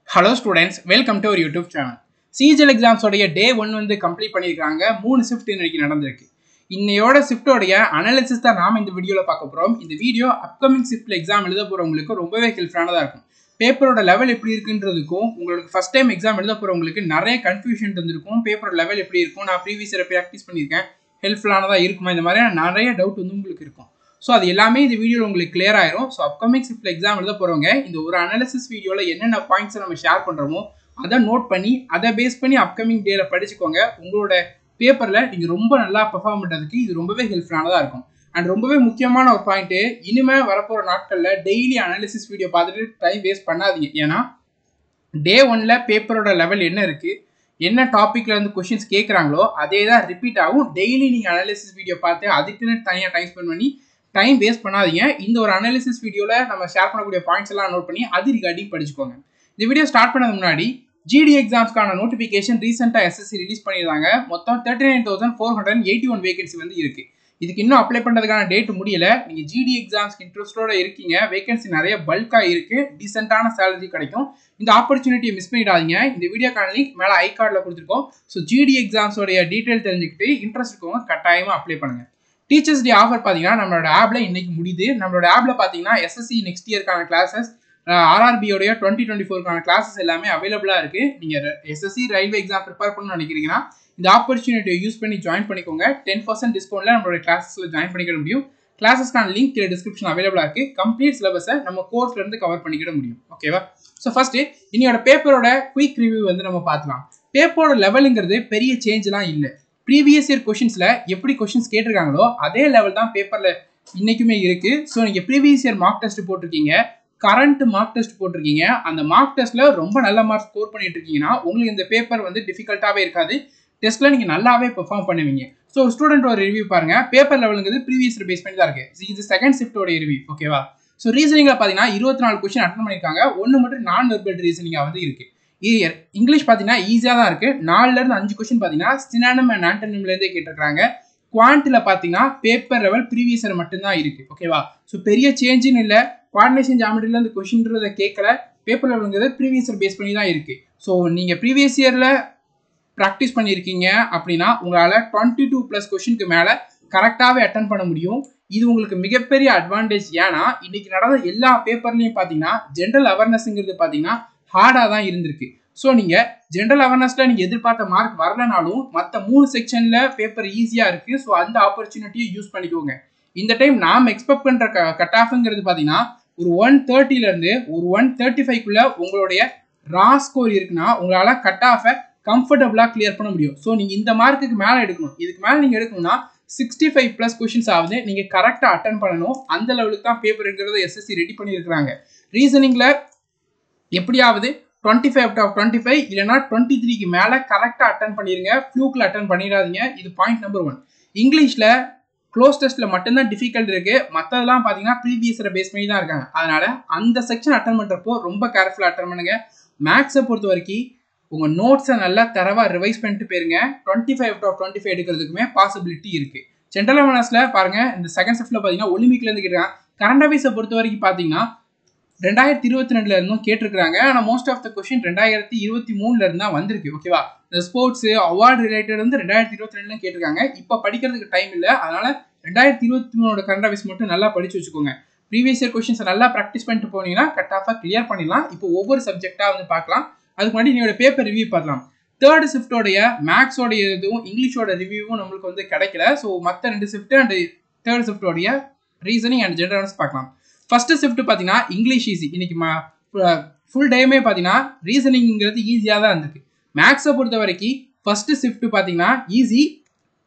Hello students, welcome to our YouTube channel. CGL exams உடைய day 1 வந்து complete பண்ணிருக்காங்க. 3 shift இன்னைக்கு நடந்திருக்கு. இன்னையோட shift உடைய அனாலிசிஸ் தான் நாம இந்த வீடியோல பார்க்க போறோம். இந்த வீடியோ அப்கமிங் shiftல எக்ஸாம் எழுத போறவங்களுக்கு ரொம்பவே ஹெல்ப்ஃபுல்லானதா இருக்கும். பேப்பரோட லெவல் எப்படி இருக்குன்றதுக்கும் உங்களுக்கு ஃபர்ஸ்ட் டைம் எக்ஸாம் எழுத போறவங்களுக்கு நிறைய கன்ஃபியூஷன் இருந்திருக்கும். பேப்பரோட லெவல் எப்படி இருக்கும், நான் ப்ரீவியஸ் இயர் பிராக்டிஸ் பண்ணியிருக்கேன், ஹெல்ப்ஃபுல்லானதா இருக்குமா, இந்த மாதிரி நிறைய டவுட் வந்து உங்களுக்கு இருக்கும். ஸோ அது எல்லாமே இந்த வீடியோவில் உங்களுக்கு கிளியர் ஆயிரும். ஸோ அப்கமிங் ஷிஃப்ட்ல எக்ஸாம் எழுத போகிறவங்க இந்த ஒரு அனாலிசிஸ் வீடியோவில் என்னென்ன பாயிண்ட்ஸை நம்ம ஷேர் பண்ணுறோமோ அதை நோட் பண்ணி அதை பேஸ் பண்ணி அப்கமிங் டேல படிச்சுக்கோங்க. உங்களோட பேப்பரில் நீங்கள் ரொம்ப நல்லா பெர்ஃபார்ம் பண்ணுறதுக்கு இது ரொம்பவே ஹெல்ப்ஃபுல்லானதாக இருக்கும். அண்ட் ரொம்பவே முக்கியமான ஒரு பாயிண்ட்டு, இனிமேல் வரப்போகிற நாட்களில் டெய்லி அனாலிசிஸ் வீடியோ பார்த்துட்டு டைம் வேஸ்ட் பண்ணாதீங்க. ஏன்னா டே 1ல் பேப்பரோட லெவல் என்ன இருக்குது, என்ன டாப்பிக்ல இருந்து கொஷின்ஸ் கேட்குறாங்களோ அதே தான் ரிப்பீட் ஆகும். டெய்லி நீங்கள் அனாலிசிஸ் வீடியோ பார்த்து அதுக்குன்னு தனியாக டைம் ஸ்பெண்ட் பண்ணி டைம் வேஸ்ட் பண்ணாதீங்க. இந்த ஒரு அனாலிசிஸ் வீடியோவில் நம்ம ஷேர் பண்ணக்கூடிய பாயிண்ட்ஸ் எல்லாம் நோட் பண்ணி அது ரிகார்டிங் படிச்சுக்கோங்க. இந்த வீடியோ ஸ்டார்ட் பண்ணது முன்னாடி ஜிடி எக்ஸாம்ஸ்க்கான நோட்டிஃபிகேஷன் ரீசெண்டாக எஸ்எஸ்சி ரிலீஸ் பண்ணியிருந்தாங்க. மொத்தம் 39,481 வேகன்சி வந்து இருக்கு. இதுக்கு இன்னும் அப்ளை பண்ணுறதுக்கான டேட் முடியல. நீங்கள் ஜிடி எக்ஸாம்ஸ்க்கு இன்ட்ரெஸ்டோட இருக்கீங்க, வேகன்சி நிறைய பல்காக இருக்கு, டீசென்டான சேலரி கிடைக்கும். இந்த ஆப்பர்ச்சுனிட்டியை மிஸ் பண்ணிடாதீங்க. இந்த வீடியோக்கான லிங்க் மேலே ஐ கார்டில் கொடுத்துருக்கோம். ஸோ ஜிடி எக்ஸாம்ஸோடைய டீட்டெயில் தெரிஞ்சுக்கிட்டு இன்ட்ரெஸ்ட் இருக்கவங்க கட்டாயமாக அப்ளை பண்ணுங்க. டீச்சர்ஸ் டே ஆஃபர் பார்த்தீங்கன்னா நம்மளோட ஆப்ல இன்னைக்கு முடியுது. நம்மளோட ஆப்ல பார்த்தீங்கன்னா எஸ்எஸ்சி நெக்ஸ்ட் இயர்க்கான கிளாஸஸ், ஆர்ஆர்பியோடைய 2024க்கான கிளாஸஸ் எல்லாமே அவைலபிளாக இருக்கு. நீங்கள் எஸ்எஸ்சி ரயில்வே எக்ஸாம் ப்ரிப்பேர் பண்ணணும்னு நினைக்கிறீங்கன்னா இந்த ஆப்பர்ச்சுனிட்டியை யூஸ் பண்ணி ஜாயின் பண்ணிக்கோங்க. 10% டிஸ்கவுண்ட்ல நம்மளோட கிளாஸஸ்ல ஜாயின் பண்ணிக்கிட முடியும். கிளாஸஸ்க்கான லிங்க் கீழே டிஸ்கிரிப்ஷன் அவைலபிளாக இருக்கு. கம்ப்ளீட் சிலபஸை நம்ம கோர்ஸ்ல இருந்து கவர் பண்ணிக்கிட முடியும். ஓகேவா? ஸோ ஃபர்ஸ்ட் இன்னையோட பேப்பரோட குயிக் ரிவ்யூ வந்து நம்ம பார்க்கலாம். பேப்பரோட லெவலுங்கிறது பெரிய சேஞ்ச்லாம் இல்லை. ப்ரீவியஸ் இயர் கொஷின்ஸ்ல எப்படி கொஷின்ஸ் கேட்டிருக்காங்களோ அதே லெவல் தான் பேப்பர்ல இன்னைக்குமே இருக்கு. ஸோ நீங்க ப்ரீவியஸ் இயர் மார்க் டெஸ்ட் போட்டிருக்கீங்க, கரண்ட் மார்க் டெஸ்ட் போட்டிருக்கீங்க, அந்த மார்க் டெஸ்ட்ல ரொம்ப நல்ல மார்க் ஸ்கோர் பண்ணிட்டு இருக்கீங்கன்னா உங்களுக்கு இந்த பேப்பர் வந்து டிஃபிகல்ட்டாவே இருக்காது. டெஸ்ட்ல நீங்க நல்லாவே பெர்ஃபார்ம் பண்ணுவீங்க. ஸோ ஸ்டூடெண்டோட ரிவ்யூ பாருங்க. பேப்பர் லெவலுங்கிறது ப்ரீவியஸ் இயர் பேஸ் பண்ணி தான் இருக்கு. இது செகண்ட் ஷிஃப்டோட ரிவ்யூ. ஓகேவா? ஸோ ரீசனிங்ல பாத்தீங்கன்னா 24 கொஸ்டின் அட்டன் பண்ணிருக்காங்க. ஒன்னு மட்டும் நான் வெர்பல் ரீசனிங்கா வந்து இருக்கு. இங்கிலீஷ் பார்த்தீங்கன்னா ஈஸியாக தான் இருக்கு. 4லேருந்து 5 கொஸ்டின் பார்த்தீங்கன்னா சினானிம் அண்ட் ஆண்டனிம்லேருந்தே கேட்டிருக்காங்க. குவான்டில் பார்த்தீங்கன்னா பேப்பர் லெவல் ப்ரீவியஸ் இயர் மட்டும்தான் இருக்கு. ஓகேவா? ஸோ பெரிய சேஞ்சுன்னு இல்லை. குவாடினேஷன் ஜாமெட்ரிலேருந்து கொஸ்டின்றதை கேட்கல. பேப்பர் லெவலுங்கிறது ப்ரீவியஸ் இயர் பேஸ் பண்ணி தான் இருக்கு. ஸோ நீங்கள் ப்ரீவியஸ் இயரில் ப்ராக்டிஸ் பண்ணியிருக்கீங்க அப்படின்னா உங்களால் 22+ கொஸ்டினுக்கு மேலே கரெக்டாகவே அட்டன் பண்ண முடியும். இது உங்களுக்கு மிகப்பெரிய அட்வான்டேஜ். ஏன்னா இன்னைக்கு நடந்த எல்லா பேப்பர்லையும் பார்த்தீங்கன்னா ஜென்ரல் அவேர்னஸ்ங்கிறது பார்த்தீங்கன்னா ஹார்டாக தான் இருந்திருக்கு. ஸோ நீங்கள் ஜென்ரல் அவேர்னஸில் நீங்கள் எதிர்பார்த்த மார்க் வரலனாலும் மற்ற 3 செக்ஷனில் பேப்பர் ஈஸியாக இருக்குது. ஸோ அந்த ஆப்பர்ச்சுனிட்டியை யூஸ் பண்ணிக்கோங்க. இந்த டைம் நாம் எக்ஸ்பெக்ட் பண்ணுற கட் ஆஃப்ங்கிறது பார்த்தீங்கன்னா ஒரு 130லேருந்து ஒரு 135க்குள்ளே உங்களுடைய ரா ஸ்கோர் இருக்குன்னா உங்களால் கட் ஆஃபை கம்ஃபர்டபுளாக கிளியர் பண்ண முடியும். ஸோ நீங்கள் இந்த மார்க்குக்கு மேலே எடுக்கணும். இதுக்கு மேலே நீங்கள் எடுக்கணும்னா 65+ கொஷின்ஸ் ஆகுது நீங்கள் கரெக்டாக அட்டன் பண்ணணும். அந்த லெவலுக்கு தான் பேப்பருங்கிறது எஸ்எஸ்சி ரெடி பண்ணியிருக்கிறாங்க. ரீசனிங்கில் எப்படியாவது 25/25 இல்லைனா 23க்கு மேலே கரெக்டாக அட்டன் பண்ணிடுங்க. ஃப்ளூக்கில் அட்டன் பண்ணிடாதீங்க. இது பாயிண்ட் நம்பர் 1. இங்கிலீஷில் க்ளோஸ் டெஸ்ட்டில் மட்டும்தான் டிஃபிகல்ட் இருக்குது. மற்றதெல்லாம் பார்த்தீங்கன்னா ப்ரீவியஸ் இயரை பேஸ் பண்ணி தான் இருக்காங்க. அதனால் அந்த செக்ஷன் அட்டன் பண்ணுறப்போ ரொம்ப கேர்ஃபுல்லாக அட்டன் பண்ணுங்க. மேக்ஸை பொறுத்த வரைக்கும் உங்கள் நோட்ஸை நல்லா தரவாக ரிவைஸ் பண்ணிட்டு போயிருங்க. 25/25 எடுக்கிறதுக்குமே பாசிபிலிட்டி இருக்குது. ஜென்ரல் அவேர்னஸில் பாருங்கள், இந்த செகண்ட் ஷிஃப்ட்டில் பார்த்தீங்கன்னா ஒலிம்பிக்லேருந்து கேட்டிருக்காங்க. கரண்ட் அஃபேர்ஸை பொறுத்த வரைக்கும் பார்த்தீங்கன்னா 2022ல இருந்தும் கேட்டிருக்காங்க. ஆனால் மோஸ்ட் ஆஃப் த கொஸ்டின் 2023ல இருந்து தான் வந்திருக்கு. ஓகேவா? இந்த ஸ்போர்ட்ஸ் அவார்டு ரிலேட்டட் வந்து 2022ல கேட்டிருக்காங்க. இப்போ படிக்கிறதுக்கு டைம் இல்லை. அதனால 2023 கரண்ட் அஃபேர்ஸ் மட்டும் நல்லா படிச்சு வச்சுக்கோங்க. ப்ரீவியஸ் இயர் கொஸ்டின்ஸை நல்லா ப்ராக்டிஸ் பண்ணிட்டு போனீங்கன்னா கட் ஆஃபாக கிளியர் பண்ணிடலாம். இப்போ ஒவ்வொரு சப்ஜெக்டாக வந்து பார்க்கலாம். அதுக்கு முன்னாடி நீங்களோட பேப்பர் ரிவ்யூ பார்க்கலாம். தேர்ட் ஷிஃப்டோடைய மேக்ஸோடைய இதுவும் இங்கிலீஷோட ரிவ்யூவும் நம்மளுக்கு வந்து கிடைக்கல. ஸோ மற்ற 2 ஷிஃப்ட் அண்ட் தேர்ட் ஷிஃப்டோடைய ரீசனிங் அண்ட் ஜென்ரல் அவேர்னஸ் பார்க்கலாம். ஃபர்ஸ்ட் ஷிஃப்ட் பார்த்தீங்கன்னா இங்கிலீஷ் ஈஸி. இன்னைக்கு ஃபுல் டேமே பார்த்தீங்கன்னா ரீசனிங்கிறது ஈஸியாக தான் இருந்திருக்கு. மேக்ஸை பொறுத்த வரைக்கும் ஃபர்ஸ்ட் ஷிஃப்ட் பார்த்தீங்கன்னா ஈஸி.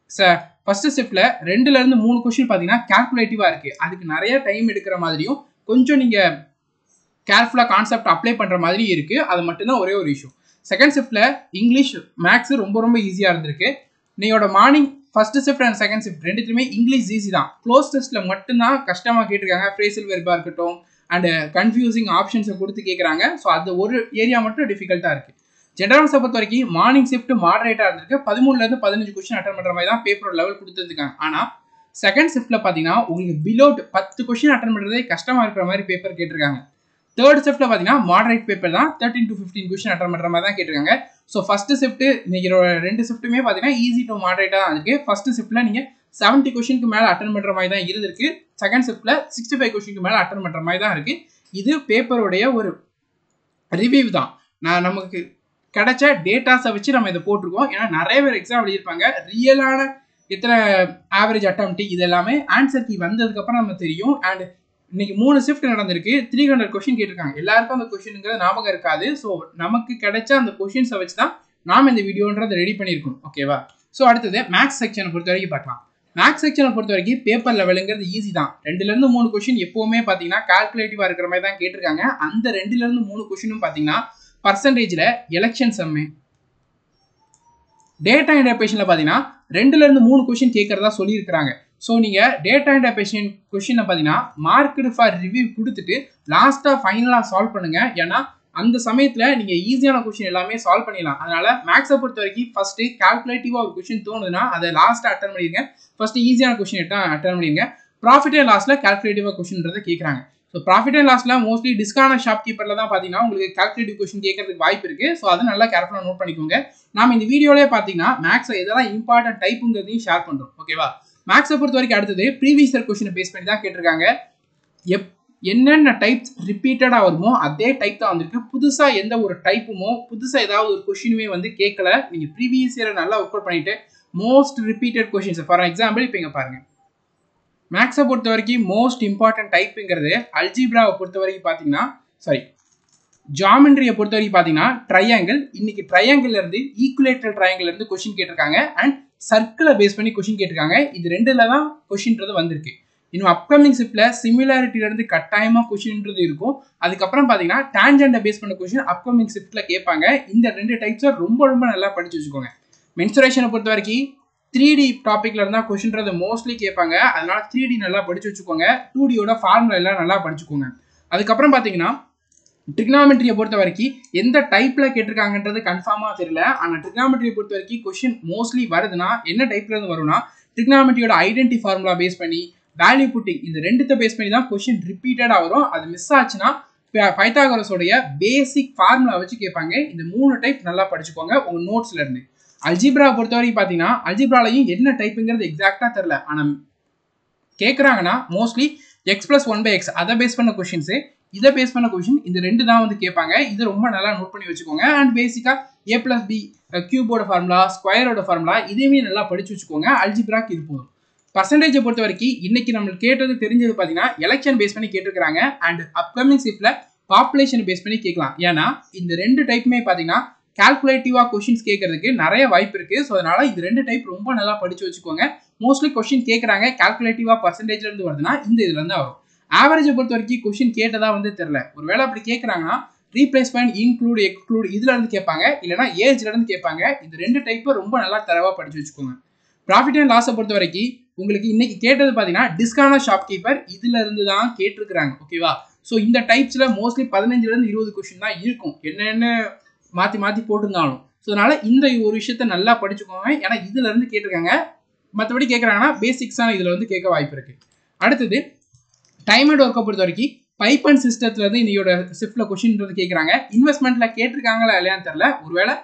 ஃபர்ஸ்ட் ஷிஃப்ட்டில் 2லேருந்து 3 கொஸ்டின் பார்த்தீங்கன்னா கேல்குலேட்டிவாக இருக்குது. அதுக்கு நிறைய டைம் எடுக்கிற மாதிரியும் கொஞ்சம் நீங்கள் கேர்ஃபுல்லாக கான்செப்ட் அப்ளை பண்ணுற மாதிரி இருக்குது. அது மட்டும்தான் ஒரே ஒரு இஷ்யூ. செகண்ட் ஷிஃப்ட்டில் இங்கிலீஷ் மேக்ஸ் ரொம்ப ஈஸியாக இருந்திருக்கு. நீங்களோட morning first shift and second shift ரெண்டுத்துலையுமே இங்கிலீஷ் ஈஸி தான். க்ளோஸ் டெஸ்ட்டில் மட்டும்தான் கஷ்டமாக கேட்டிருக்காங்க. ஃப்ரேசல் வெர்பாக இருக்கட்டும் அண்ட் கன்ஃபியூசிங் ஆப்ஷன்ஸை கொடுத்து கேட்குறாங்க. ஸோ அது ஒரு ஏரியா மட்டும் டிஃபிகல்ட்டாக இருக்குது. ஜென்ரல் அவேர்னஸை பொறுத்த வரைக்கும் மார்னிங் ஷிஃப்ட் மாடரேட்டாக இருந்திருக்கு. 13லேருந்து 15 கொஸ்டின் அட்டன் பண்ணுற மாதிரி தான் பேப்பரோட லெவல் கொடுத்துருக்காங்க. ஆனால் செகண்ட் ஷிஃப்ட்டில் பார்த்தீங்கன்னா உங்களுக்கு பிலோ 10 கொஸ்டின் அட்டன் பண்ணுறதே கஷ்டமாக இருக்கிற மாதிரி பேப்பர் கேட்டிருக்காங்க. தேர்ட் ஷிஃப்ட்ல பார்த்தீங்கன்னா மாடரேட் பேப்பர் தான் 13 to 15 கொஸ்டின் அட்டன் பண்ணுற மாதிரி தான் கேட்டிருக்காங்க. ஸோ ஃபர்ஸ்ட் ஷிஃப்ட் இன்னைக்கு ரெண்டு ஷிஃப்ட்டுமே பார்த்தீங்கன்னா ஈஸி டு மாடரேட்டாக தான் இருக்குது. ஃபர்ஸ்ட் ஷிஃப்ட்டில் நீங்கள் 70 கொஸ்டினுக்கு மேலே அட்டன் பண்ணுற மாதிரி தான் இருந்திருக்கு. செகண்ட் ஷிஃப்ட்டில் 65 கொஸ்டினுக்கு மேலே அட்டன் பண்ணுற மாதிரி தான் இருக்குது. இது பேப்பருடைய ஒரு ரிவ்யூ தான். நமக்கு கிடைச்ச டேட்டாஸை வச்சு நம்ம இதை போட்டிருக்கோம். ஏன்னா நிறைய பேர் எக்ஸாம் எழுதியிருப்பாங்க. ரியலான எத்தனை ஆவரேஜ் அட்டம்ப்ட் இது எல்லாமே ஆன்சர் கீ வந்ததுக்கப்புறம் நம்ம தெரியும். அண்ட் இன்னைக்கு 3 ஷிஃப்ட் நடந்திருக்கு. 300 கொஸ்டின் கேட்டிருக்காங்க. எல்லாருக்கும் அந்த கொஸ்டினுங்கிறது ஞாபகம் இருக்காது. ஸோ நமக்கு கிடைச்ச அந்த கொஸ்டின்ஸை வச்சு தான் நாம் இந்த வீடியோன்றதை ரெடி பண்ணியிருக்கோம். ஓகேவா? ஸோ அடுத்தது மேக்ஸ் செக்ஷனை பொறுத்த வரைக்கும் பார்க்கலாம். மேக்ஸ் செக்ஷனை பொறுத்த வரைக்கும் பேப்பர் லெவலுங்கிறது ஈஸி தான். 2லேருந்து 3 கொஸ்டின் எப்போவுமே பார்த்தீங்கன்னா கால்குலேட்டிவாக இருக்கிற மாதிரி தான் கேட்டிருக்காங்க. அந்த 2லேருந்து 3 கொஸ்டினும் பார்த்தீங்கன்னா பர்சன்டேஜில் எலெக்ஷன் சம்மு, டேட்டா இன்டர்பிரேஷனில் பார்த்தீங்கன்னா 2லேருந்து 3 கொஸ்டின் கேட்கறதா சொல்லியிருக்கிறாங்க. ஸோ நீங்கள் டேட்டா இன்டர்பிரேஷன் கொஸ்டினை பார்த்தீங்கன்னா மார்க்டு ஃபார் ரிவ்யூ கொடுத்துட்டு லாஸ்ட்டாக ஃபைனலாக சால்வ் பண்ணுங்கள். ஏன்னா அந்த சமயத்தில் நீங்கள் ஈஸியான கொஸ்டின் எல்லாமே சால்வ் பண்ணிடலாம். அதனால் மேக்ஸை பொறுத்த வரைக்கும் ஃபஸ்ட்டு கால்குலேட்டிவாக ஒரு கொஸ்டின் தோணுதுன்னா அதை லாஸ்ட்டாக அட்டன் பண்ணிடுங்க. ஃபஸ்ட்டு ஈஸியான கொஸ்டின் அட்டன் பண்ணிடுங்க. ப்ராஃபிட் அண்ட் லாஸில் கால்குலேட்டிவாக கொஸ்டின்றதை கேட்குறாங்க. ஸோ ப்ராஃபிட் அண்ட் லாஸில் மோஸ்ட்லி டிஸ்கான ஷாப் கீப்பரில் தான் பார்த்தீங்கன்னா உங்களுக்கு கால்குலேட்டிவ் கொஸ்டின் கேட்கறதுக்கு வாய்ப்பு இருக்குது. ஸோ அதை நல்லா கேர்ஃபுல்லாக நோட் பண்ணிக்கோங்க. நாம் இந்த வீடியோலேயே பார்த்தீங்கன்னா மேக்ஸை எதெல்லாம் இம்பார்ட்டன்ட் டைப்புங்கிறதையும் ஷேர் பண்ணுறோம். ஓகேவா? மேக்ஸை பொறுத்த வரைக்கும் அடுத்தது ப்ரீவியஸ் இயர் கொஸ்டினை பேஸ் பண்ணி தான் கேட்டிருக்காங்க. என்னென்ன டைப்ஸ் ரிப்பீட்டடாக வருமோ அதே டைப் தான் வந்திருக்கு. புதுசாக எந்த ஒரு டைப்புமோ புதுசாக ஏதாவது ஒரு கொஸ்டினுமே வந்து கேட்கல. நீங்கள் ப்ரீவியஸ் இயரை நல்லா ஒர்க் அவுட் பண்ணிட்டு most repeated questions for example இப்போ இங்கே பாருங்கள். மேக்ஸை பொறுத்த வரைக்கும் மோஸ்ட் இம்பார்ட்டன்ட் டைப்புங்கிறது அல்ஜிப்ராவை பொறுத்த வரைக்கும் பார்த்தீங்கன்னா ஜாமெண்ட்ரியை பொறுத்த வரைக்கும் பார்த்தீங்கன்னா ட்ரையாங்கிள். இன்னைக்கு ட்ரையாங்கிள்லேருந்து ஈக்குலேட்டரல் ட்ரையாங்கிள்லேருந்து கொஸ்டின் கேட்டிருக்காங்க. அண்ட் சர்க்கிளை பேஸ் பண்ணி கொஸ்டின் கேட்டிருக்காங்க. இது 2ல் தான் கொஸ்டின்றது வந்திருக்கு. இன்னும் அப்கமிங் ஷிஃப்ட்ல சிமிலாரிட்டிலேருந்து கட்டாயமாக கொஸ்டின்றது இருக்கும். அதுக்கப்புறம் பார்த்தீங்கன்னா டான்ஜெண்டை பேஸ் பண்ண கொஸ்டின் அப்கமிங் ஷிஃப்ட்டில் கேட்பாங்க. இந்த 2 டைப்ஸை ரொம்ப ரொம்ப நல்லா படிச்சு வச்சுக்கோங்க. மென்சுரேஷனை பொறுத்த வரைக்கும் 3D டாப்பிக்ல இருந்தால் கொஸ்டின்றது மோஸ்ட்லி கேட்பாங்க. அதனால 3D நல்லா படிச்சு வச்சுக்கோங்க. 2Dயோட ஃபார்முலா எல்லாம் நல்லா படிச்சுக்கோங்க. அதுக்கப்புறம் பார்த்தீங்கன்னா ட்ரிக்னாமெட்ரியை பொறுத்த வரைக்கும் எந்த டைப்பில் கேட்டிருக்காங்கன்றது கன்ஃபார்மாக தெரியல. ஆனால் ட்ரிக்னாமெட்ரியை பொறுத்த வரைக்கும் கொஸ்டின் மோஸ்ட்லி வருதுன்னா என்ன டைப்ல இருந்து வரும்னா ட்ரிக்னாமெட்ரியோட ஐடென்டி ஃபார்முலா பேஸ் பண்ணி வேல்யூ புட்டிங் இந்த 2த்தை பேஸ் பண்ணி தான் கொஸ்டின் ரிப்பீட்டடாக வரும். அது மிஸ் ஆச்சுன்னா பைத்தாகரஸோடைய பேசிக் ஃபார்முலா வச்சு கேட்பாங்க. இந்த 3 டைப் நல்லா படிச்சுக்கோங்க உங்கள் நோட்ஸ்ல இருந்து. அல்ஜிப்ரா பொறுத்த வரைக்கும் பார்த்தீங்கன்னா அல்ஜிப்ராலையும் என்ன டைப்புங்கிறது எக்ஸாக்டாக தெரில. ஆனால் கேட்குறாங்கன்னா மோஸ்ட்லி x+1/x அதை பேஸ் பண்ண கொஸ்டின்ஸு, இதை பேஸ் பண்ண கொஸ்டின் இந்த 2 தான் வந்து கேட்பாங்க. இது ரொம்ப நல்லா நோட் பண்ணி வச்சுக்கோங்க. அண்ட் பேசிக்காக a+b கியூபோட ஃபார்முலா, ஸ்கொயரோட ஃபார்முலா இதையுமே நல்லா படிச்சு வச்சுக்கோங்க. அல்ஜிப்ராக்கு இது போதும். பர்சன்டேஜை பொறுத்த வரைக்கும் இன்னைக்கு நம்மளுக்கு கேட்டது தெரிஞ்சது பார்த்தீங்கன்னா எலெக்ஷன் பேஸ் பண்ணி கேட்டிருக்காங்க. அண்ட் அப்கமிங் ஷிஃப்ட்ல பாப்புலேஷன் பேஸ் பண்ணி கேட்கலாம். ஏன்னா இந்த 2 டைப்புமே பார்த்தீங்கன்னா கால்குலேட்டிவாக கொஸ்டின்ஸ் கேட்கறதுக்கு நிறைய வாய்ப்பு இருக்குது. ஸோ அதனால இந்த 2 டைப் ரொம்ப நல்லா படிச்சு வச்சுக்கோங்க. மோஸ்ட்லி கொஸ்டின் கேட்குறாங்க கால்குலேட்டிவாக பர்சன்டேஜ்லேருந்து வருதுன்னா இந்த இதுலேருந்து வரும். ஆவரேஜை பொறுத்த வரைக்கும் கொஸ்டின் கேட்டதா வந்து தெரில. ஒரு வேளை அப்படி கேட்குறாங்கன்னா ரீப்ளேஸ்மெண்ட், இன்க்ளூட், எக்ஸ்க்ளூட் இதுல இருந்து கேட்பாங்க. இல்லைனா ஏஜ்ல இருந்து கேட்பாங்க. இந்த 2 டைப்பை ரொம்ப நல்லா தரவா படிச்சு வச்சுக்கோங்க. ப்ராஃபிட் அண்ட் லாஸை பொறுத்த வரைக்கும் உங்களுக்கு இன்னைக்கு கேட்டது பார்த்தீங்கன்னா டிஸ்கான ஷாப் கீப்பர் இதுல இருந்து தான் கேட்டிருக்கிறாங்க. ஓகேவா? ஸோ இந்த டைப்ஸ்ல மோஸ்ட்லி 15லேருந்து 20 கொஸ்டின் தான் இருக்கும். என்னென்ன மாற்றி மாற்றி போட்டிருந்தாலும். ஸோ அதனால இந்த ஒரு விஷயத்த நல்லா படிச்சுக்கோங்க. ஏன்னா இதுல இருந்து கேட்டிருக்காங்க. மற்றபடி கேட்குறாங்கன்னா பேசிக்ஸான இதில் வந்து கேட்க வாய்ப்பு இருக்குது. அடுத்தது டைம் அண்ட் ஒர்க்கை பொறுத்த வரைக்கும் பைப் அண்ட் சிஸ்டத்தில் இருந்து இன்னையோட ஷிஃப்ட்டில் கொஸ்டின்றது கேட்குறாங்க. இன்வெஸ்ட்மெண்ட்டில் கேட்டிருக்காங்களா இல்லையான்னு தெரில. ஒருவேளை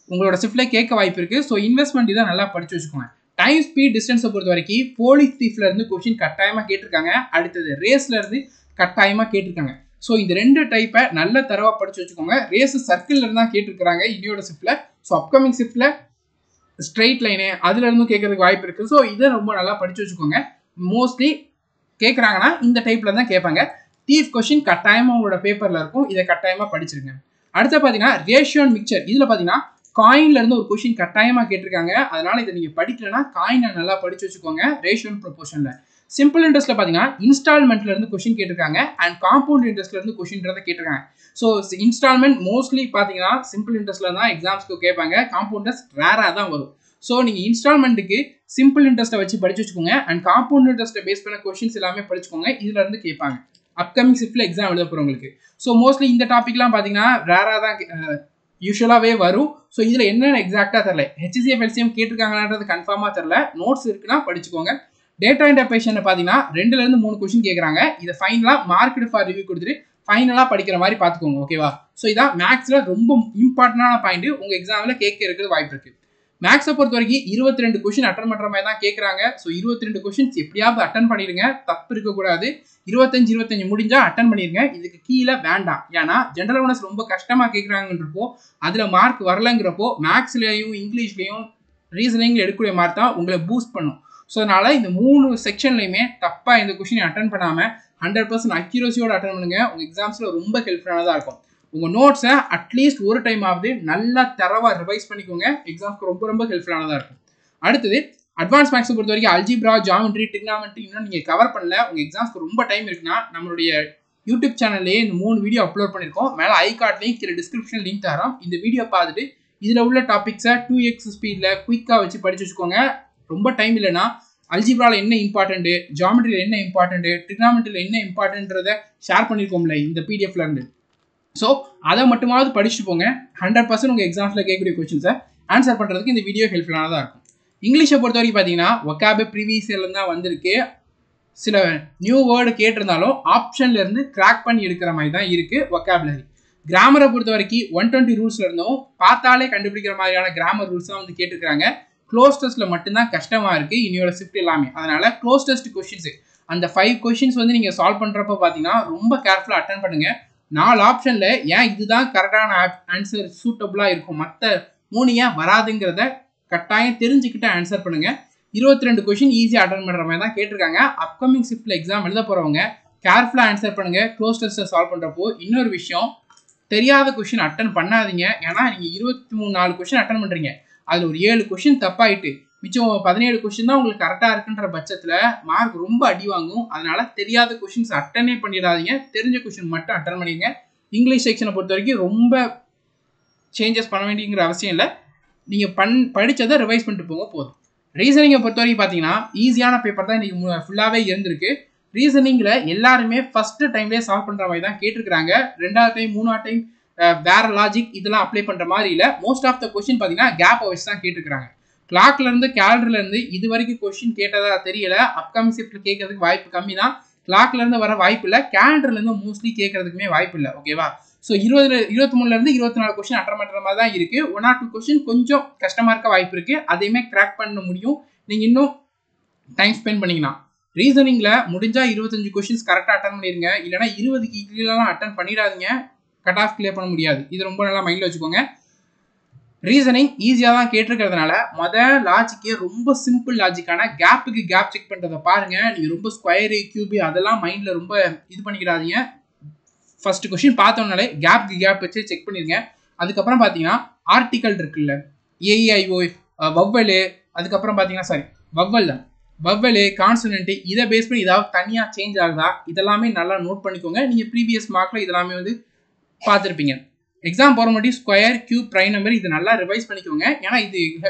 உங்களோட ஷிஃப்ட்டில் கேட்க வாய்ப்பு இருக்குது. ஸோ இன்வெஸ்ட்மெண்ட் இதை நல்லா படிச்சு வச்சுக்கோங்க. டைம் ஸ்பீட் டிஸ்டன்ஸை பொறுத்த வரைக்கும் போலீஸ் தீஃப்ல இருந்து கொஸ்டின் கட்டாயமாக கேட்டிருக்காங்க. அடுத்தது ரேஸ்ல இருந்து கட்டாயமாக கேட்டிருக்காங்க. ஸோ இந்த 2 டைப்பை நல்ல தரவாக படிச்சு வச்சுக்கோங்க. ரேஸ் சர்க்கிள்ல இருந்து தான் கேட்டிருக்கிறாங்க இன்னையோட ஷிஃப்ட்டில். ஸோ அப்கமிங் ஷிஃப்ட்டில் ஸ்ட்ரெயிட் லைனு அதுல இருந்தும் கேட்கறதுக்கு வாய்ப்பு இருக்குது. ஸோ இதை ரொம்ப நல்லா படிச்சு வச்சுக்கோங்க. மோஸ்ட்லி கேட்குறாங்கன்னா இந்த டைப்ல தான் கேட்பாங்க. தீஃப் கொஸ்டின் கட்டாயமாக உங்களோட பேப்பர்ல இருக்கும். இதை கட்டாயமாக படிச்சிருங்க. அடுத்து பார்த்தீங்கன்னா ரேஷியோ அண்ட் மிக்சர் இதில் பார்த்தீங்கன்னா காயின்ல இருந்து ஒரு கொஸ்டின் கட்டாயமாக கேட்டிருக்காங்க. அதனால இதை நீங்கள் படிக்கலன்னா காயினை நல்லா படிச்சு வச்சுக்கோங்க. ரேஷியோ அண்ட் ப்ரொபோர்ஷன்ல சிம்பிள் இன்ட்ரெஸ்ட்ல பார்த்தீங்கன்னா இன்ஸ்டால்மெண்ட்ல இருந்து கொஸ்டின் கேட்டிருக்காங்க. அண்ட் காம்பவுண்ட் இன்ட்ரெஸ்ட்ல இருந்து கொஸ்டின்றதை கேட்டிருக்காங்க. ஸோ இன்ஸ்டால்மெண்ட் மோஸ்ட்லி பார்த்தீங்கன்னா சிம்பிள் இன்ட்ரெஸ்ட்ல தான் எக்ஸாம்ஸ்க்கு கேட்பாங்க. காம்பவுண்ட் இன்ட்ரெஸ்ட் ரேராக தான் வரும். ஸோ நீங்கள் இன்ஸ்டால்மெண்ட்டுக்கு சிம்பிள் இன்ட்ரெஸ்ட்டை வச்சு படிச்சு வச்சுக்கோங்க. அண்ட் காம்பவுண்ட் இன்ட்ரெஸ்ட்டை பேஸ் பண்ண கொஸ்டின்ஸ் எல்லாமே படிச்சுக்கோங்க. இதுல இருந்து கேட்பாங்க அப்கமிங் ஷிஃப்ட்ல எக்ஸாம் எழுத போறவங்களுக்கு. ஸோ மோஸ்ட்லி இந்த டாபிக்லாம் பார்த்தீங்கன்னா ரேராக தான் யூஸ்வலாகவே வரும். ஸோ இதில் என்னென்ன எக்ஸாக்டாக தெரில. HCF LCM கேட்டிருக்காங்கன்றது கன்ஃபார்மாக தெரில. நோட்ஸ் இருக்குன்னா படிச்சுக்கோங்க. டேட்டா இன்டர்பிரேஷன் பார்த்தீங்கன்னா 2லேருந்து 3 கொஸ்டின் கேட்குறாங்க. இதை ஃபைனலாக மார்க்டு ஃபார் ரிவ்யூ கொடுத்துட்டு ஃபைனலாக படிக்கிற மாதிரி பார்த்துக்கோங்க. ஓகேவா? ஸோ இதான் மேக்ஸில் ரொம்ப இம்பார்ட்டண்டான பாயிண்ட் உங்கள் எக்ஸாமில் கேட்க இருக்கிறது வாய்ப்பு இருக்குது. மேக்ஸை பொறுத்த வரைக்கும் 22 கொஸ்டின் அட்டன் பண்ணுற மாதிரி தான் கேட்குறாங்க. ஸோ 22 கொஸ்டின்ஸ் எப்படியாவது அட்டன் பண்ணிடுங்க, தப்பு இருக்கக்கூடாது. 25 முடிஞ்சால் அட்டன் பண்ணிடுங்க. இதுக்கு கீழே வேண்டாம். ஏன்னா ஜென்ரல் அவேர்னஸ் ரொம்ப கஷ்டமாக கேட்குறாங்கன்றப்போ அதில் மார்க் வரலங்கிறப்போ மேக்ஸ்லேயும் இங்கிலீஷ்லேயும் ரீசனிங் எடுக்கக்கூடிய மார்க் தான் உங்களை பூஸ்ட் பண்ணும். ஸோ அதனால் இந்த 3 செக்ஷன்லையுமே தப்பாக இந்த கொஸ்டினை அட்டன் பண்ணாமல் 100% அக்யூரஸியோட அட்டன் பண்ணுங்க. உங்கள் எக்ஸாம்ஸில் ரொம்ப ஹெல்ப்ஃபுல்லானதாக இருக்கும். உங்கள் நோட்ஸை அட்லீஸ்ட் ஒரு டைம் ஆகுது நல்லா தரவாக ரிவைஸ் பண்ணிக்கோங்க. எக்ஸாம்க்கு ரொம்ப ரொம்ப ஹெல்ப்ஃபுல்லானதாக இருக்கும். அடுத்தது அட்வான்ஸ் மேக்ஸை பொறுத்த வரைக்கும் அல்ஜிப்ரா, ஜாமெட்ரி, ட்ரிக்னாமெட்ரி இன்னும் நீங்கள் கவர் பண்ணல, உங்கள் எக்ஸாம்ஸ்க்கு ரொம்ப டைம் இருக்குன்னா நம்மளுடைய யூடியூப் சேனல்லேயே இந்த 3 வீடியோ அப்லோட் பண்ணியிருக்கோம். மேலே ஐகார்ட் லிங்க், கீழே டிஸ்கிரிப்ஷன் லிங்க் தரோம். இந்த வீடியோ பார்த்துட்டு இதில் உள்ள டாபிக்ஸை 2x ஸ்பீடில் குயிக்காக வச்சு படிச்சு வச்சுக்கோங்க. ரொம்ப டைம் இல்லைன்னா அல்ஜிப்ராவில் என்ன இம்பார்ட்டன்ட்டு, ஜாமெட்ரியில் என்ன இம்பார்ட்டன்ட்டு, ட்ரிக்னாமெட்ரியில் என்ன இம்பார்ட்டன்றதை ஷேர் பண்ணியிருக்கோம்ல இந்த பிடிஎஃப்லேருந்து. ஸோ அதை மட்டுமாவது படிச்சுட்டு போங்க. 100% உங்கள் எக்ஸாம்ஸில் கேட்கக்கூடிய கொஸ்டின்ஸை ஆன்சர் பண்ணுறதுக்கு இந்த வீடியோ ஹெல்ப்ஃபுல்லானதாக இருக்கும். இங்கிலீஷை பொறுத்த வரைக்கும் பார்த்தீங்கன்னா ஒக்காபு ப்ரீவியஸ் இயர்லேருந்து தான் வந்திருக்கு. சில நியூ வேர்டு கேட்டிருந்தாலும் ஆப்ஷன்லேருந்து கிராக் பண்ணி எடுக்கிற மாதிரி தான் இருக்குது ஒக்காபுலரி. கிராமரை பொறுத்த வரைக்கும் 120 ரூல்ஸில் இருந்தும் பார்த்தாலே கண்டுபிடிக்கிற மாதிரியான கிராமர் ரூல்ஸ் தான் வந்து கேட்டுருக்காங்க. க்ளோஸ் டெஸ்ட்டில் மட்டும்தான் கஷ்டமாக இருக்குது இன்னையோட ஷிஃப்ட் எல்லாமே. அதனால் க்ளோஸ் டெஸ்ட் கொஸ்டின்ஸு அந்த 5 கொஸ்டின்ஸ் வந்து நீங்கள் சால்வ் பண்ணுறப்ப பார்த்தீங்கன்னா ரொம்ப கேர்ஃபுல்லாக அட்டன் பண்ணுங்கள். 4 ஆப்ஷனில் ஏன் இதுதான் கரெக்டான ஆன்சர் சூட்டபுளாக இருக்கும், மற்ற 3 ஏன் வராதுங்கிறத கட்டாயம் தெரிஞ்சுக்கிட்டு ஆன்சர் பண்ணுங்கள். 22 கொஸ்டின் ஈஸியாக அட்டன் பண்ணுற மாதிரி தான் கேட்டிருக்காங்க. அப்கமிங் ஷிஃப்ட்டில் எக்ஸாம் எழுத போகிறவங்க கேர்ஃபுல்லாக ஆன்சர் பண்ணுங்கள். க்ளோஸ் டெஸ்ட்டை சால்வ் பண்ணுறப்போ இன்னொரு விஷயம், தெரியாத கொஸ்டின் அட்டன் பண்ணாதீங்க. ஏன்னா நீங்கள் 23-4 கொஸ்டின் அட்டன் பண்ணுறீங்க, அதில் ஒரு 7 கொஸ்டின் தப்பாயிட்டு மிச்சம் 17 கொஸ்டின் தான் உங்களுக்கு கரெக்டாக இருக்குன்ற பட்சத்தில் மார்க் ரொம்ப அடி வாங்கும். அதனால தெரியாத கொஸ்டின்ஸ் அட்டனே பண்ணிடாதீங்க, தெரிஞ்ச கொஸ்டின் மட்டும் அட்டன் பண்ணிடுங்க. இங்கிலீஷ் செக்ஷனை பொறுத்த வரைக்கும் ரொம்ப சேஞ்சஸ் பண்ண வேண்டியங்கிற அவசியம் இல்லை. நீங்கள் படித்ததை ரிவைஸ் பண்ணிட்டு போங்க போதும். ரீசனிங்கை பொறுத்த வரைக்கும் பார்த்தீங்கன்னா ஈஸியான பேப்பர் தான் இன்றைக்கி ஃபுல்லாகவே இருந்திருக்கு. ரீசனிங்கில் எல்லாருமே ஃபஸ்ட்டு டைம்லேயே சால்வ் பண்ணுற மாதிரி தான் கேட்டிருக்கிறாங்க. 2வது டைம் 3வது டைம் வேறு லாஜிக் இதெல்லாம் அப்ளை பண்ணுற மாதிரி இல்லை. மோஸ்ட் ஆஃப் த கொஸ்டின் பார்த்தீங்கன்னா கேப்பை வச்சு தான் கேட்டிருக்கிறாங்க. கிளாக்லேருந்து கேலண்டர்லேருந்து இது வரைக்கும் கொஸ்டின் கேட்டதா தெரியல. அப்கமிங் ஷிஃப்ட்டில் கேட்கறதுக்கு வாய்ப்பு கம்மி தான். கிளாக்லேருந்து வர வாய்ப்பு இல்லை, கேலண்டர்லேருந்து மோஸ்ட்லி கேட்கறதுக்குமே வாய்ப்பு இல்லை. ஓகேவா? ஸோ 23லேருந்து 24 கொஸ்டின் அட்டன் பண்ணுற மாதிரி தான் இருக்குது. 1 or 2 கொஸ்டின் கொஞ்சம் கஷ்டமாக இருக்க வாய்ப்பு இருக்குது. அதையுமே கிராக் பண்ண முடியும் நீங்கள் இன்னும் டைம் ஸ்பெண்ட் பண்ணிங்கன்னா. ரீசனிங்கில் முடிஞ்சால் 25 கொஸ்டின்ஸ் கரெக்டாக அட்டன் பண்ணிடுங்க. இல்லைனா 20க்கு கீழெலாம் அட்டன் பண்ணிடாதீங்க, கட் ஆஃப் கிளியர் பண்ண முடியாது. இது ரொம்ப நல்லா மைண்டில் வச்சுக்கோங்க. ரீசனிங் ஈஸியாக தான் கேட்டிருக்கிறதுனால லாஜிக்கே ரொம்ப சிம்பிள் லாஜிக்கான கேப்புக்கு கேப் செக் பண்ணுறதை பாருங்கள். நீங்கள் ரொம்ப ஸ்கொயரு கியூபு அதெல்லாம் மைண்டில் ரொம்ப இது பண்ணிக்கிறாதீங்க. ஃபஸ்ட்டு கொஸ்டின் பார்த்தோம்னாலே கேப்புக்கு கேப் வச்சு செக் பண்ணிடுங்க. அதுக்கப்புறம் பார்த்தீங்கன்னா ஆர்டிக்கல் இருக்குல்ல, ஏஇஐஓ, வவ்வலு, அதுக்கப்புறம் பார்த்தீங்கன்னா வவ்வல் தான், வவ்வலு, கான்சனன்ட்டு, இதை பேஸ் பண்ணி ஏதாவது தனியாக சேஞ்ச் ஆகுதா இதெல்லாமே நல்லா நோட் பண்ணிக்கோங்க. நீங்கள் ப்ரீவியஸ் மார்க்கில் இதெல்லாமே வந்து பார்த்துருப்பீங்க. எக்ஸாம் போகிற மட்டும் ஸ்கொயர், கியூப், ப்ரைம் நம்பர் இது நல்லா ரிவைஸ் பண்ணிக்கோங்க. ஏன்னா இது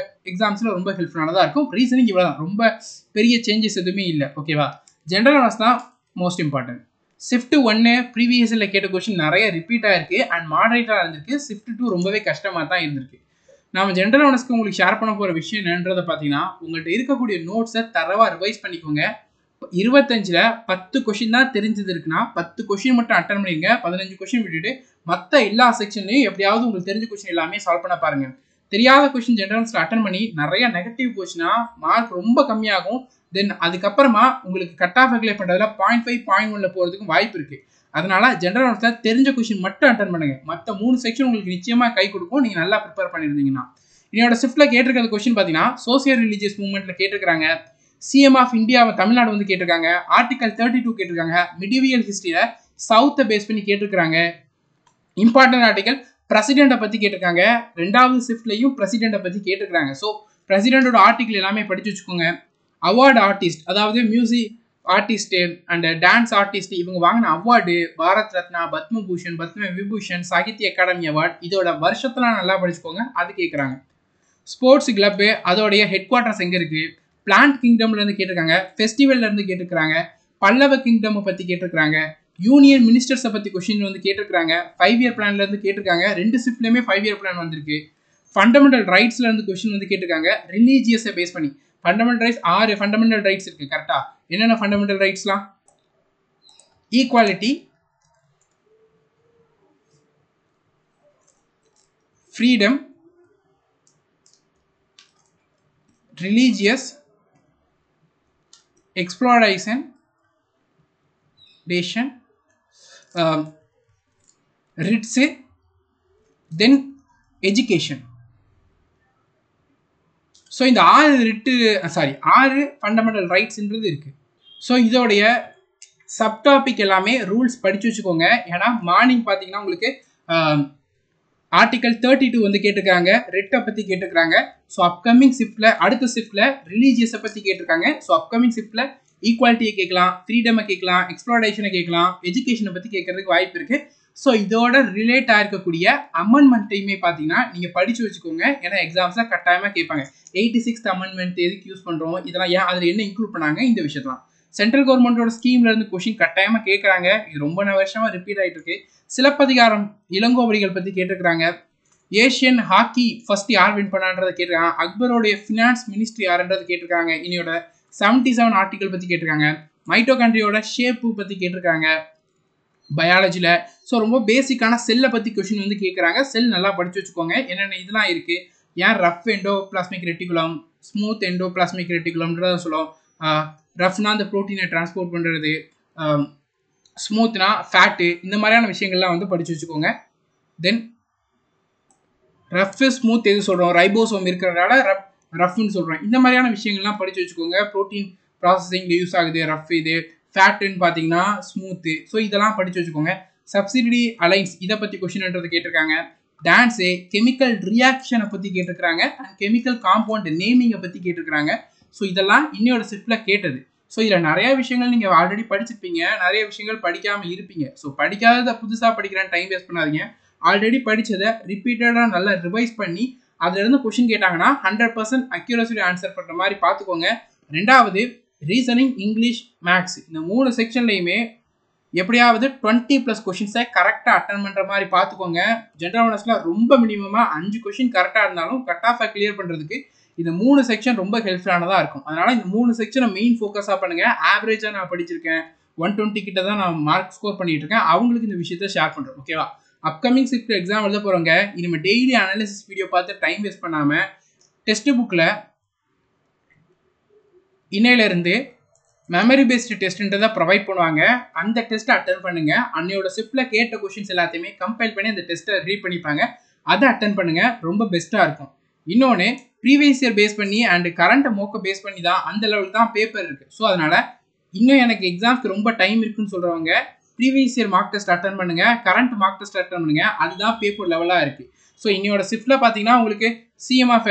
எக்ஸாம்ஸில் ரொம்ப ஹெல்ப்ஃபுல்லானதாக இருக்கும். ரீசனிங் இவ்வளோ தான், ரொம்ப பெரிய சேஞ்சஸ் எதுவுமே இல்லை. ஓகேவா? ஜென்ரல் அவேர்னஸ் தான் மோஸ்ட் இம்பார்ட்டன்ட். ஷிஃப்ட் 1 ப்ரீவியஸில் கேட்ட கொஸ்டின் நிறைய ரிப்பீட் ஆகிருக்கு அண்ட் மாடரேட்டாக இருந்திருக்கு. ஷிஃப்ட் 2 ரொம்பவே கஷ்டமாக தான் இருந்திருக்கு. நம்ம ஜென்ரல் அவேர்னஸ்க்கு உங்களுக்கு ஷேர் பண்ண போகிற விஷயம் என்னன்றதை பார்த்தீங்கன்னா, உங்கள்கிட்ட இருக்கக்கூடிய நோட்ஸை தரவாக ரிவைஸ் பண்ணிக்கோங்க. 25ல் 10 கொஸ்டின் தான் தெரிஞ்சது இருக்குன்னா 10 கொஸ்டின் மட்டும் அட்டன் பண்ணிடுங்க. 15 கொஸ்டின் விட்டுட்டு மற்ற எல்லா செக்ஷன்லையும் எப்படியாவது உங்களுக்கு தெரிஞ்ச கொஸ்டின் எல்லாமே சால்வ் பண்ண பாருங்கள். தெரியாத கொஸ்டின் ஜென்ரல்ஸில் அட்டன் பண்ணி நிறைய நெகட்டிவ் போச்சுன்னா மார்க் ரொம்ப கம்மியாகும். தென் அதுக்கப்புறமா உங்களுக்கு கட் ஆஃப் ரெகுலேட் பண்ணுறதுல 0.5, 0.1 போகிறதுக்கும் வாய்ப்பு இருக்குது. அதனால ஜென்ரல் அவேர்னஸில் தெரிஞ்ச கொஸ்டின் மட்டும் அட்டன் பண்ணுங்கள். மற்ற 3 செக்ஷன் உங்களுக்கு நிச்சயமாக கை கொடுக்கும், நீங்கள் நல்லா ப்ரிப்பேர் பண்ணியிருந்தீங்கன்னா. என்னோட ஷிஃப்ட்டில் கேட்டிருக்கிற கொஸ்டின் பார்த்தீங்கன்னா சோசியல் ரிலீஜியஸ் மூவ்மெண்ட்டில் கேட்டிருக்காங்க. சிஎம் ஆஃப் இந்தியா தமிழ்நாடு வந்து கேட்டிருக்காங்க. ஆர்டிகல் 32 கேட்டிருக்காங்க. மிடிவியல் ஹிஸ்ட்ரியில் சவுத்தை பேஸ் பண்ணி கேட்டிருக்காங்க. இம்பார்ட்டன்ட் ஆர்டிகல் பிரசிடெண்ட்டை பற்றி கேட்டிருக்காங்க. 2வது ஷிஃப்ட்லையும் பிரசிடெண்ட்டை பற்றி கேட்டிருக்காங்க. ஸோ பிரசிடெண்ட்டோட ஆர்டிகல் எல்லாமே படித்து வச்சுக்கோங்க. அவார்டு ஆர்டிஸ்ட், அதாவது music artist and dance artist இவங்க வாங்கின அவார்டு பாரத் ரத்னா, பத்மபூஷன், பத்ம விபூஷன், சாகித்ய அகாடமி அவார்டு இதோட வருஷத்தெலாம் நல்லா படிச்சுக்கோங்க. அது கேட்குறாங்க. ஸ்போர்ட்ஸ் கிளப்பு அதோடைய ஹெட் குவார்ட்டர்ஸ் எங்கே இருக்குது, பிளான்ட் கிங்டம்லேருந்து கேட்டிருக்காங்க. ஃபெஸ்டிவல்லேருந்து கேட்டிருக்காங்க. பல்லவ கிங்டம் பற்றி கேட்டிருக்காங்க. யூனியன் மினிஸ்டர்ஸை பற்றி கொஸ்டின் வந்து கேட்டிருக்காங்க. 5 இயர் பிளான்லேருந்து கேட்டிருக்காங்க. 2 ஷிஃப்ட்லேயுமே 5 இயர் பிளான் வந்திருக்கு. ஃபண்டமெண்டல் ரைட்ஸ்லேருந்து கொஸ்டின் வந்து கேட்டிருக்காங்க. ரிலீஜியஸை பேஸ் பண்ணி ஃபண்டமெண்டல் ரைட்ஸ் 6 ஃபண்டமெண்டல் ரைட்ஸ் இருக்குது. கரெக்டாக என்னென்ன ஃபண்டமெண்டல் ரைட்ஸ்லாம்? Equality, freedom, religious exploitation, rights, then education. So இந்த 6 ஃபண்டமெண்டல் ரைட்ஸ்ன்றது இருக்கு. ஸோ இதோடைய சப்டாபிக் எல்லாமே ரூல்ஸ் படிச்சு வச்சுக்கோங்க. ஏன்னா மார்னிங் பார்த்தீங்கன்னா உங்களுக்கு ஆர்டிகல் 32 வந்து கேட்டிருக்காங்க, ரிட்டை பற்றி கேட்டிருக்காங்க. ஸோ அப்கமிங் ஷிஃப்டில் அடுத்த ஷிஃப்டில் ரிலீஜியஸை பற்றி கேட்டிருக்காங்க. ஸோ அப்கமிங் ஷிஃப்டில் ஈக்குவாலிட்டியை கேட்கலாம், ஃப்ரீடமை கேட்கலாம், எக்ஸ்ப்ளோரேஷனை கேட்கலாம், எஜுகேஷனை பற்றி கேட்கறதுக்கு வாய்ப்பு இருக்குது. ஸோ இதோட ரிலேட் ஆகிருக்கக்கூடிய அமெண்ட்மெண்ட்டையுமே பார்த்தீங்கன்னா நீங்கள் படித்து வச்சுக்கோங்க. ஏன்னா எக்ஸாம்ஸில் கட்டாயமாக கேட்பாங்க 86th அமெண்ட்மெண்ட் எதுக்கு யூஸ் பண்ணுறோம், இதெல்லாம் ஏன் அதில் என்ன இன்க்ளூட் பண்ணாங்க, இந்த விஷயத்தெலாம் சென்ட்ரல் கவர்மெண்ட்டோட ஸ்கீம்ல இருந்து கொஸ்டின் கட்டாயமாக கேட்குறாங்க. இது ரொம்ப வருஷமாக ரிப்பீட் ஆகிட்டு இருக்கு. சிலப்பதிகாரம் இளங்கோவடிகள் பற்றி கேட்டிருக்கிறாங்க. ஏஷியன் ஹாக்கி ஃபர்ஸ்ட் யார் வின் பண்ணான்றதை கேட்டிருக்காங்க. அக்பரோடைய ஃபினான்ஸ் மினிஸ்ட்ரி யாருன்றது கேட்டிருக்காங்க. இனியோட 77 ஆர்டிகல் பற்றி கேட்டிருக்காங்க. மைட்டோகாண்ட்ரியோட ஷேப்பு பற்றி கேட்டிருக்காங்க பயாலஜியில். ஸோ ரொம்ப பேசிக்கான செல்லை பற்றி கொஷின் வந்து கேட்குறாங்க. செல் நல்லா படித்து வச்சுக்கோங்க. என்னென்ன இதெல்லாம் இருக்குது, ஏன் rough endoplasmic reticulum, smooth endoplasmic ரெட்டிகுலம்ன்றத சொல்லுவோம். ரஃப்னா அந்த ப்ரோட்டீனை டிரான்ஸ்போர்ட் பண்ணுறது, ஸ்மூத்னா ஃபேட்டு, இந்த மாதிரியான விஷயங்கள்லாம் வந்து படித்து வச்சுக்கோங்க. தென் ரஃப் ஸ்மூத் எது சொல்கிறோம், ரைபோசோம் இருக்கிறதுனால ரஃப்னு சொல்கிறோம். இந்த மாதிரியான விஷயங்கள்லாம் படித்து வச்சுக்கோங்க. ப்ரோட்டீன் ப்ராசஸிங் யூஸ் ஆகுது ரஃப், இது ஃபேட்டுன்னு பார்த்தீங்கன்னா ஸ்மூத்து. ஸோ இதெல்லாம் படித்து வச்சுக்கோங்க. சப்சிடி அலைன்ஸ் இதை பற்றி கொஷின்ன்றது கேட்டிருக்காங்க. டான்ஸு கெமிக்கல் ரியாக்ஷனை பற்றி கேட்டிருக்கிறாங்க. அண்ட் கெமிக்கல் காம்பவுண்ட் நேமிங்கை பற்றி கேட்டிருக்கிறாங்க. ஸோ இதெல்லாம் இன்னொரு ஷிஃப்டில் கேட்டது. ஸோ இதில் நிறைய விஷயங்கள் நீங்கள் ஆல்ரெடி படிச்சிருப்பீங்க, நிறைய விஷயங்கள் படிக்காமல் இருப்பீங்க. ஸோ படிக்காததை புதுசாக படிக்கிறேன் டைம் வேஸ்ட் பண்ணாதீங்க. ஆல்ரெடி படித்ததை ரிப்பீட்டடாக நல்லா ரிவைஸ் பண்ணி அதிலிருந்து கொஷின் கேட்டாங்கன்னா 100% அக்யூரஸியோட ஆன்சர் பண்ணுற மாதிரி பார்த்துக்கோங்க. ரெண்டாவது ரீசனிங், இங்கிலீஷ், மேக்ஸ் இந்த 3 செக்ஷன்லையுமே எப்படியாவது 20+ கொஷின்ஸை கரெக்டாக அட்டன் பண்ணுற மாதிரி பார்த்துக்கோங்க. ஜென்ரல் அவேர்னஸில் ரொம்ப மினிமமாக 5 கொஷின் கரெக்டாக இருந்தாலும் கட் ஆஃபை கிளியர் பண்ணுறதுக்கு இந்த 3 செக்ஷன் ரொம்ப ஹெல்ப்ஃபுல்லானதாக இருக்கும். அதனால் இந்த 3 செக்ஷனை மெயின் ஃபோக்கஸாக பண்ணுங்கள். ஆவரேஜாக நான் படிச்சிருக்கேன், 120 கிட்ட தான் நான் மார்க் ஸ்கோர் பண்ணிட்டு இருக்கேன். அவங்களுக்கு இந்த விஷயத்தை ஷேர் பண்ணுறேன். ஓகேவா? அப்கமிங் ஷிஃப்ட் எக்ஸாம் எழுத போகிறவங்க இனிமேல் டெய்லி அனாலிசிஸ் வீடியோ பார்த்து டைம் வேஸ்ட் பண்ணாமல் டெஸ்ட் புக்கில் இன்னையிலேருந்து மெமரி பேஸ்டு டெஸ்ட்ன்றதை ப்ரொவைட் பண்ணுவாங்க. அந்த டெஸ்ட்டை அட்டன் பண்ணுங்கள். அன்னையோட ஷிஃப்ட்டில் கேட்ட கொஷின்ஸ் எல்லாத்தையுமே கம்பைல் பண்ணி அந்த டெஸ்ட்டை ரீட் பண்ணிப்பாங்க. அதை அட்டன் பண்ணுங்கள், ரொம்ப பெஸ்ட்டாக இருக்கும். இன்னொன்று ப்ரீவியஸ் இயர் பேஸ் பண்ணி அண்ட் கரண்ட் மோக்கை பேஸ் பண்ணி தான் அந்த லெவலுக்கு தான் பேப்பர் இருக்குது. ஸோ அதனால் இன்னும் எனக்கு எக்ஸாம்ஸ்க்கு ரொம்ப டைம் இருக்குன்னு சொல்கிறவங்க previous year mark test attend பண்ணுங்கள், கரண்ட் மார்க் டெஸ்ட் அட்டன் பண்ணுங்கள். அதுதான் பேப்பர் லெவலாக இருக்குது. ஸோ இன்னையோட ஷிஃப்ட்டில் பார்த்தீங்கன்னா உங்களுக்கு சிஎம் ஆஃப்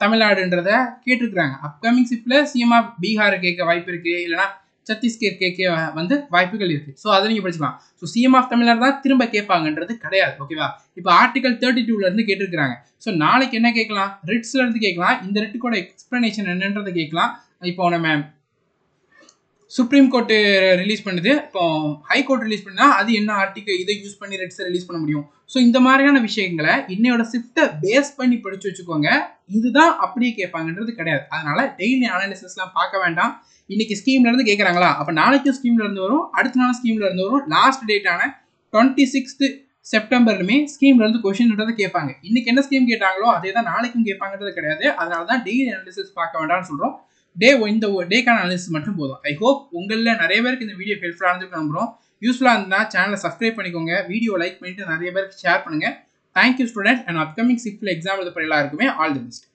தமிழ்நாடுன்றத கேட்டிருக்கிறாங்க. அப்கமிங் ஷிஃப்ட்டில் சிஎம் ஆஃப் பீகார் கேட்க வாய்ப்பு இருக்குது, இல்லைனா சத்தீஸ்கர் கேட்க வந்து வாய்ப்புகள் இருக்குது. ஸோ அதை நீங்கள் படிச்சுக்கலாம். ஸோ சிஎம் ஆஃப் தமிழ்நாடு தான் திரும்ப கேட்பாங்கன்றது கிடையாது. ஓகேவா? இப்போ ஆர்டிகல் 32 கேட்டிருக்கிறாங்க. ஸோ நாளைக்கு என்ன கேட்கலாம், ரிட்ஸ்லேருந்து கேட்கலாம். இந்த ரிட்டுக்கோட எக்ஸ்பிளனேஷன் என்னன்றதை கேட்கலாம். இப்போ நம்ம சுப்ரீம் கோர்ட்டு ரிலீஸ் பண்ணுது, இப்போ ஹைகோர்ட் ரிலீஸ் பண்ணால் அது என்ன ஆர்டிகல் இதை யூஸ் பண்ணி ரிட்ஸை ரிலீஸ் பண்ண முடியும். ஸோ இந்த மாதிரியான விஷயங்களை இன்னையோட ஷிஃப்ட்டை பேஸ் பண்ணி படித்து வச்சுக்கோங்க. இதுதான் அப்படியே கேட்பாங்கன்றது கிடையாது. அதனால டெய்லி அனாலிசிஸ்லாம் பார்க்க வேண்டாம். இன்னைக்கு ஸ்கீம்லேருந்து கேட்குறாங்களா, அப்போ நாளைக்கும் ஸ்கீம்லேருந்து வரும், அடுத்த நாள் ஸ்கீம்லேருந்து வரும். லாஸ்ட் டேட்டான 26th செப்டம்பர்லுமே ஸ்கீம்லேருந்து கொஷின்ன்றதை கேட்பாங்க. இன்னைக்கு என்ன ஸ்கீம் கேட்டாங்களோ அதே தான் நாளைக்கும் கேட்பாங்கன்றது கிடையாது. அதனால தான் டெய்லி அனாலிசிஸ் பார்க்க வேண்டாம்னு சொல்கிறோம். இந்த டேக்கான அனாலிசிஸ் மட்டும் போதும். ஐ ஹோப் உங்களில் நிறைய பேருக்கு இந்த வீடியோ ஹெல்ப்ஃபுல்லாக இருந்துட்டு நம்புகிறோம். யூஸ்ஃபுல்லாக இருந்தால் சேனலை சப்ஸ்கிரைப் பண்ணிக்கோங்க, வீடியோ லைக் பண்ணிவிட்டு நிறைய பேருக்கு ஷேர் பண்ணுங்கள். Thank you student. அண்ட் அப்கமிங் ஷிஃப்ட்டில் எக்ஸாம் எழுத எல்லாருக்குமே ஆல் தி பெஸ்ட்.